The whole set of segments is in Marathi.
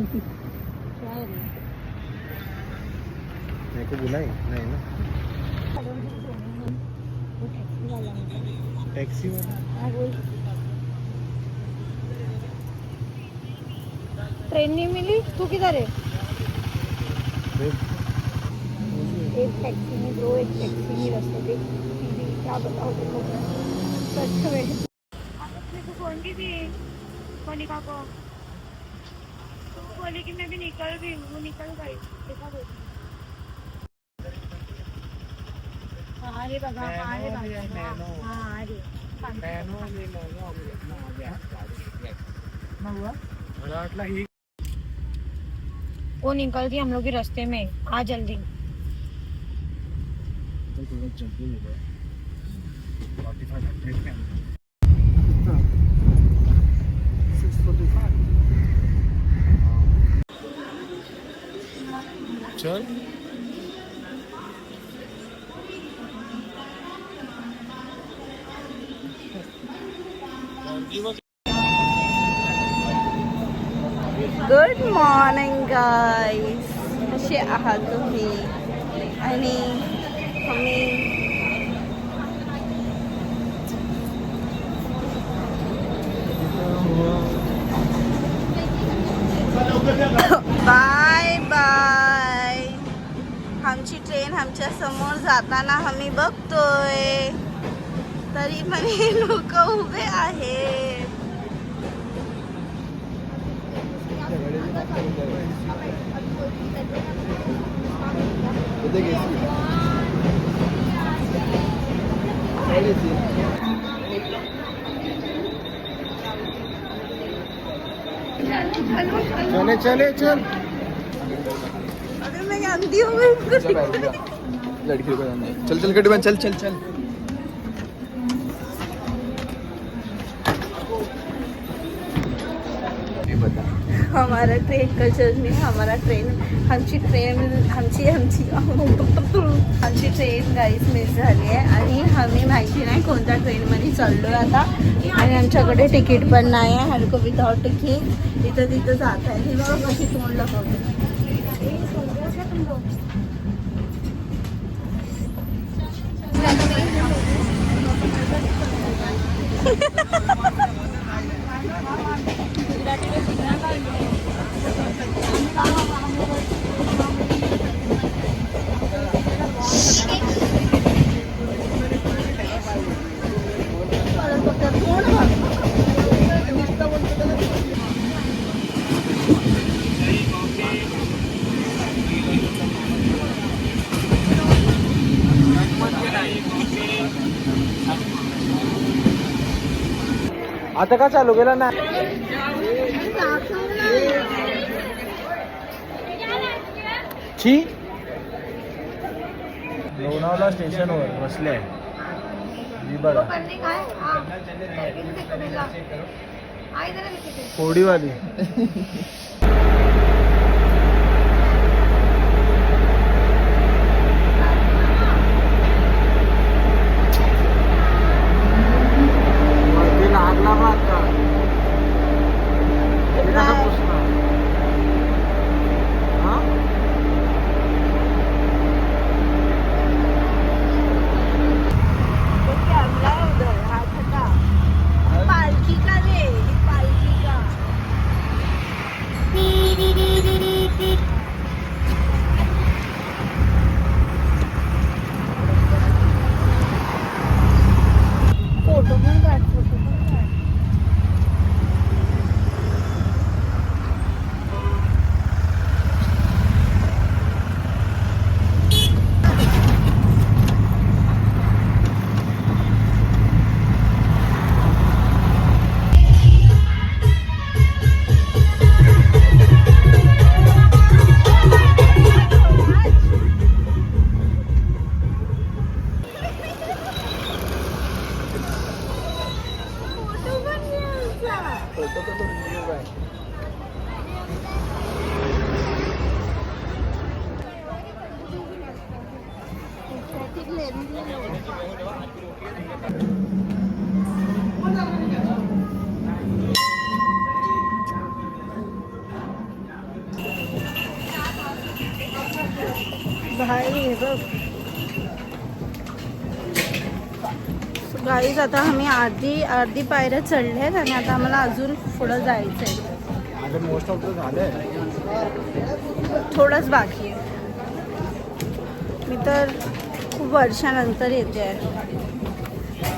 मेरे को बुलाई नहीं ना, टैक्सी वाला। ट्रेन नहीं मिली, तू किधर है? एक टैक्सी में दो, एक टैक्सी में रास्ते पे क्या बताओ देखो सच में। अपने को फोन की थी मोनिका को, तो वो बोली कि मैं भी निकल रही हूँ, वो निकल गई। देखा बोली हाँ अरे बाबा हाँ अरे बाबा हाँ अरे वो निकल गई हम लोग के रास्ते में। आ जल्दी चल गुड मॉर्निंग गाईज, कसे आहात तुम्ही? आणि आम्ही बाय बाय. आमची ट्रेन आमच्या समोर जाताना आम्ही बघतोय, तरी पण हे लोक उभे आहेत. चले चले चल. अरे मैं अंधी हो गई. लड़की को जाना है. चल चल गड्डी में चल चल चल. हमारा ट्रेन कल्चर में हमारा ट्रेन आमची ट्रेन गाईस मिस झाली आहे आणि आम्ही माहिती नाही कोणत्या ट्रेनमध्ये चाललोय आता. आणि आमच्याकडे तिकीट पण नाही आहे. हरको विदाउट तिकीट इथं तिथं जात आहे. हे बघा कशी तोंड लपवते. आता का चालू केला ना. ची लोणावळा स्टेशनवर बसले आहे. बघा कोडीवाली. भाई हे बघ गाईज, आता आम्ही अर्धी पायऱ्या चढल्यात आणि आता आम्हाला अजून पुढं जायचं आहे. मोस्ट ऑफ द झालंय. थोडंच बाकी आहे. मी तर खूप वर्षानंतर येते आहे,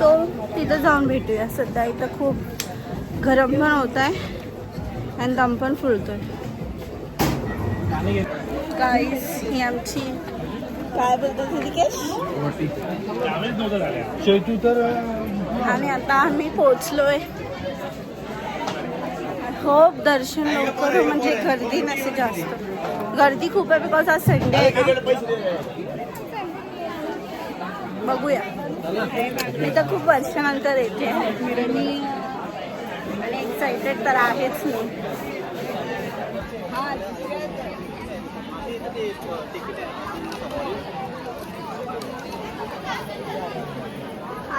तो तिथं जाऊन भेटूया. सध्या इथं खूप गरम पण होत आहे आणि दम पण फुलतोय. गाईज ही आमची काय बोलतो निकेश, शेतू तर आणि आता आम्ही पोचलोय. होप दर्शन लवकर हो, म्हणजे गर्दी नसे जास्त. गर्दी खूप आहे बिकॉज आज संडे आहे ना. बघूया. मी तर खूप वर्षानंतर येते आणि एक्साइटेड तर आहेच मी.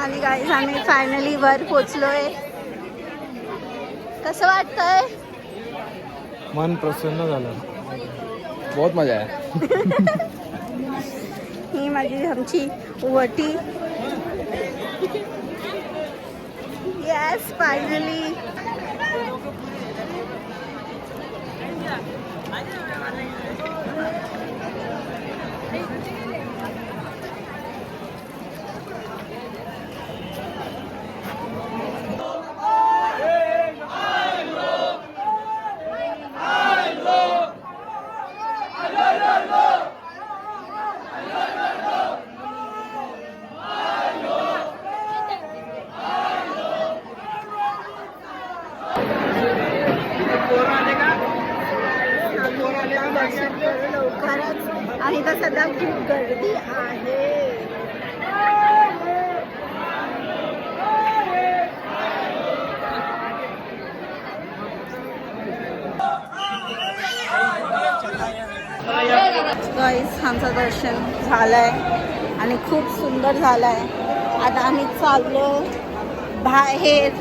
आणि गाईज आम्ही फायनली वर पोचलोय. कसं वाटतंय? मन प्रसन्न झालं. बहुत मजा आहे. ही माझी आमची वटी. Yes finally. लवकरच. आणि तर सध्या खूप गर्दी आहे. गाईस आमचं दर्शन झालंय आणि खूप सुंदर झालंय. आता आम्ही चाललो बाहेर.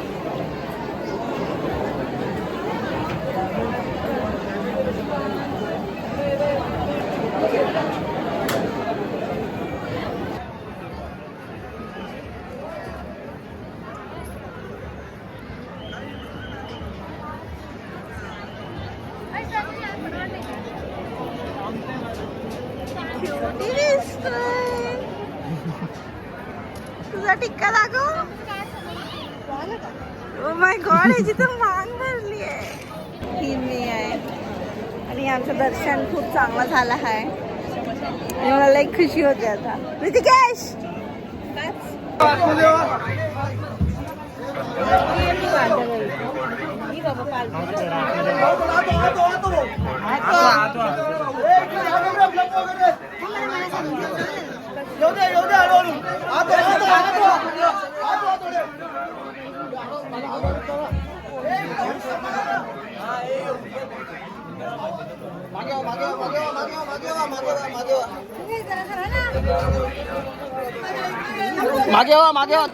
तुझा टिक्का दाखव. ओ माय गॉड, याची तर मान भरली आहे. ही मी आहे आणि आमचं दर्शन खूप चांगलं झालं आहे आणि मला लई खुशी होते. आता ऋतिकेश मागे वा मागे वा.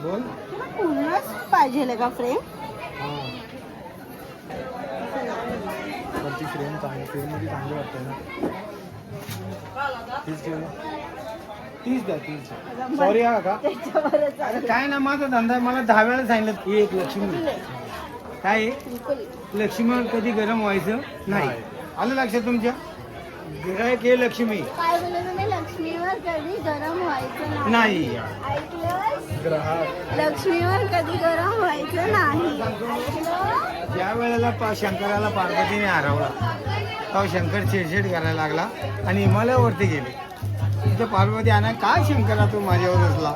बोल पूर्णच पाहिजे का फ्रेम? वरती फ्रेम चांगली, फ्रेम मध्ये चांगली वाटते ना. तीच घेऊ ना. तीच द्या, तीच. सॉरी हा का. अरे काय ना, माझा धंदा आहे. मला 10 वेळा सांगितलं की एक लक्ष्मी काय आहे? लक्ष्मी कधी गरम व्हायचं नाही. आलं लक्षात तुमच्या? गिरायक हे लक्ष्मी. काय बोलले तुम्ही? लक्ष्मीवर कधी गरम व्हायचं नाही. ऐकलं? ग्राहक लक्ष्मीवर कधी गरम व्हायचं नाही. ऐकलं? ज्या वेळेला शंकराला पार्वतीने हरवला तेव्हा शंकर चिडचिड करायला लागला आणि हिमालयावरती गेले. तिथं पार्वती आणा, काय शंकरा तू माझ्यावर असला.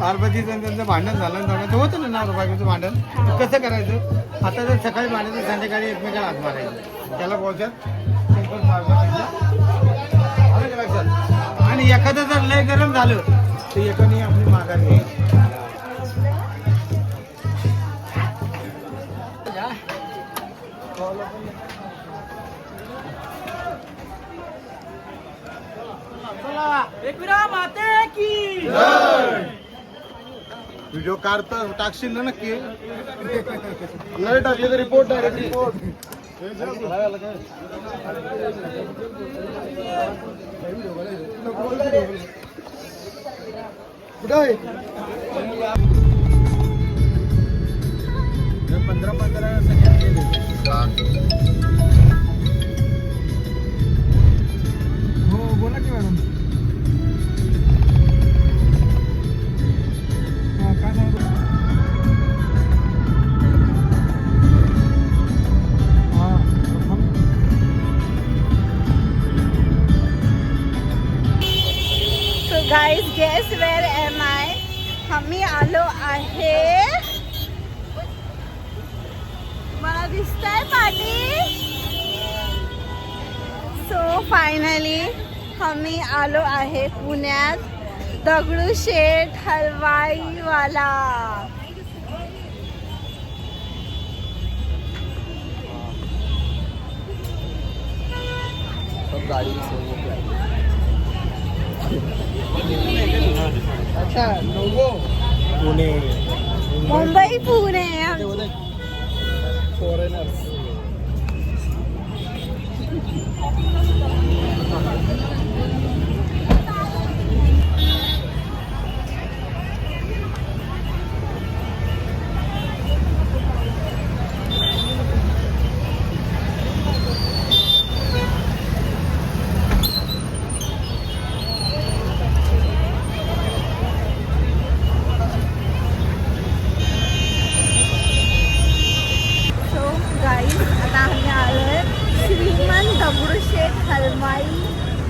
पार्वतीचं त्यांचं भांडण झालं. दोघांचं होतं ना नाव बायकोचं भांडण. कसं करायचं? आता जर सकाळी भांडायचं, संध्याकाळी एकमेकाला हात मारायचं. त्याला बोलतात शंकर पार्वतीला. आलं का लक्षात? आणि एखादं जर लय गरम झालं तर एकाने आपली मार व्हिडिओ काढता टाकशील ना नक्की नाही टाकले तर रिपोर्ट डायरेक्ट रिपोर्ट कुठं 15 हो बोला की मॅडम. काय सांगतो? So guys guess where am I. आम्ही आलो आहे, मला दिसतंय पाटी. सो फायनली आम्ही आलो आहे पुण्यात दगडूशेठ हलवाईवाला. अच्छा पुणे मुंबई पुणे. फॉरेनर्स. दगडूशेठ हलवाई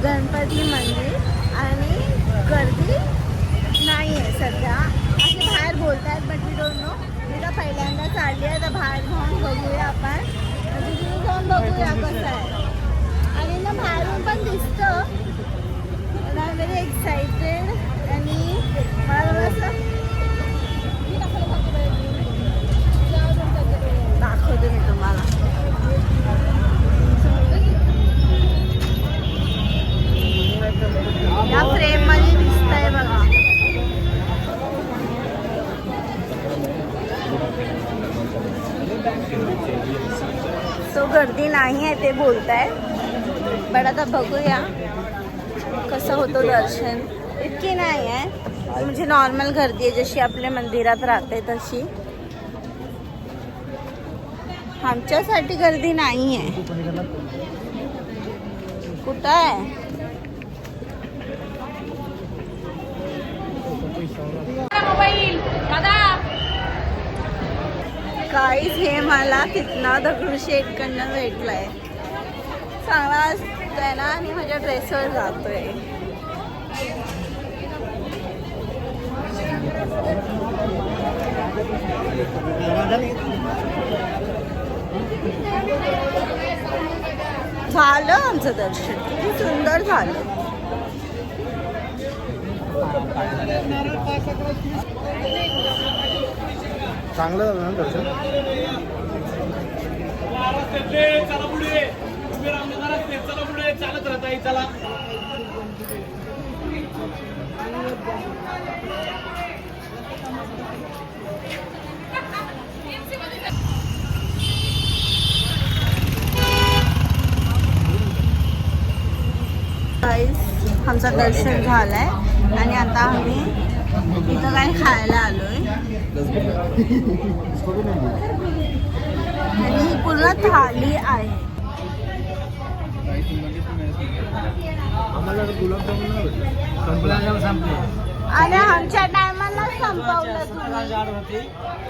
गणपती मंदिर आणि गर्दी नाही आहे सध्या, असे बाहेर बोलत आहेत. But we don't know. मी तर पहिल्यांदा चालली आहे, तर बाहेर जाऊन बघूया आपण. तिथे जाऊन बघूया कसं आहे. आणि ना बाहेरून पण दिसतं. I am very excited. आणि मला असं दाखवते मी तुम्हाला. या फ्रेम मध्ये दिसतंय बघा. सो गर्दी नाही आहे ते बोलताय. बट आता बघूया कसं होतं दर्शन. इतकी नाही आहे, म्हणजे नॉर्मल गर्दी आहे जशी आपल्या मंदिरात राहते तशी. आमच्यासाठी गर्दी नाही आहे. कुठं आहे? काहीच हे मला तिथनं दगडूशेठकडनं भेटलंय. चांगला असतंय ना, आणि माझ्या ड्रेसवर जातोय. झालं आमचं दर्शन, किती सुंदर झालं. चांगलं झालं ना दर्शन. चालत राहता चला. आमचं दर्शन झालंय आणि आता आम्ही इथं काही खायला आलोय. आणि ही पूर्ण थाली आहे. आम्हाला गुलाबजामुन नाही भेटले. गुलाबजाम संपले. आणि आमच्या टायमाला संपवलं तुम्ही.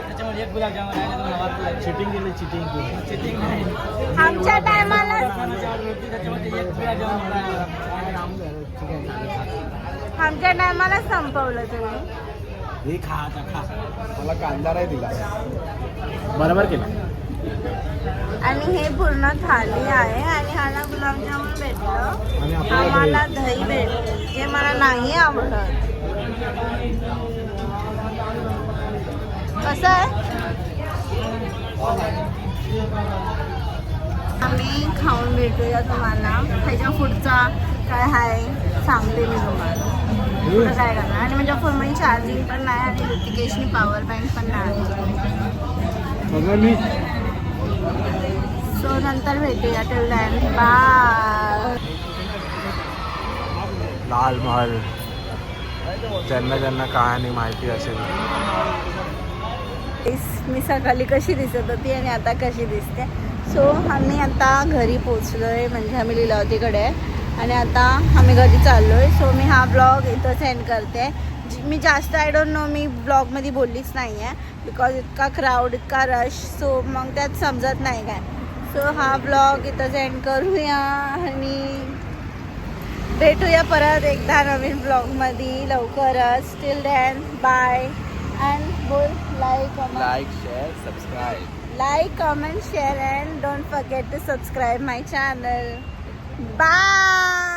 त्याच्यामध्ये एक गुलाबजाम आहे. चिटिंग केली, चिटिंग केली. चिटिंग नाही. आमच्या टायमाला त्याच्यामध्ये एक गुलाबजाम आमच्या टायमाला संपवलं तुम्ही. हे खा आता खा. मला कांदा नाही दिला. बरोबर केला. आणि हे पूर्ण थाली आहे. आणि ह्याला गुलाबजामुन भेटलं, आणि आम्हाला दही भेटलं, जे मला नाही आवडत. कसं आहे? आम्ही खाऊन भेटूया तुम्हाला. ह्याच्या पुढचा काय आहे सांगते मी तुम्हाला. पुढं काय करणार आणि माझ्या फोनमध्ये चार्जिंग पण नाही आणि ऋतिकेशनी पॉवर बँक पण नाही. सो नंतर भेटूया. Till then bye. Lal Mahal ज्यांना ज्यांना कहाणी माहिती असेल. मी सकाळी कशी दिसत होती आणि आता कशी दिसते. सो आम्ही आता घरी पोचलो आहे, म्हणजे आम्ही लीलावतीकडे आहे आणि आता आम्ही घरी चाललो आहे. सो मी हा ब्लॉग इथं सेंड करते. मी जास्त आय डोंट नो, मी ब्लॉगमध्ये बोललीच नाही आहे बिकॉज इतका क्राऊड, इतका रश, सो मग त्यात समजत नाही काय. सो हा ब्लॉग इथं सेंड करूया आणि भेटूया परत एकदा नवीन ब्लॉगमध्ये लवकरच. टिल देन बाय अँड बोल like share subscribe. like, comment, share and don't forget to subscribe my channel. Bye.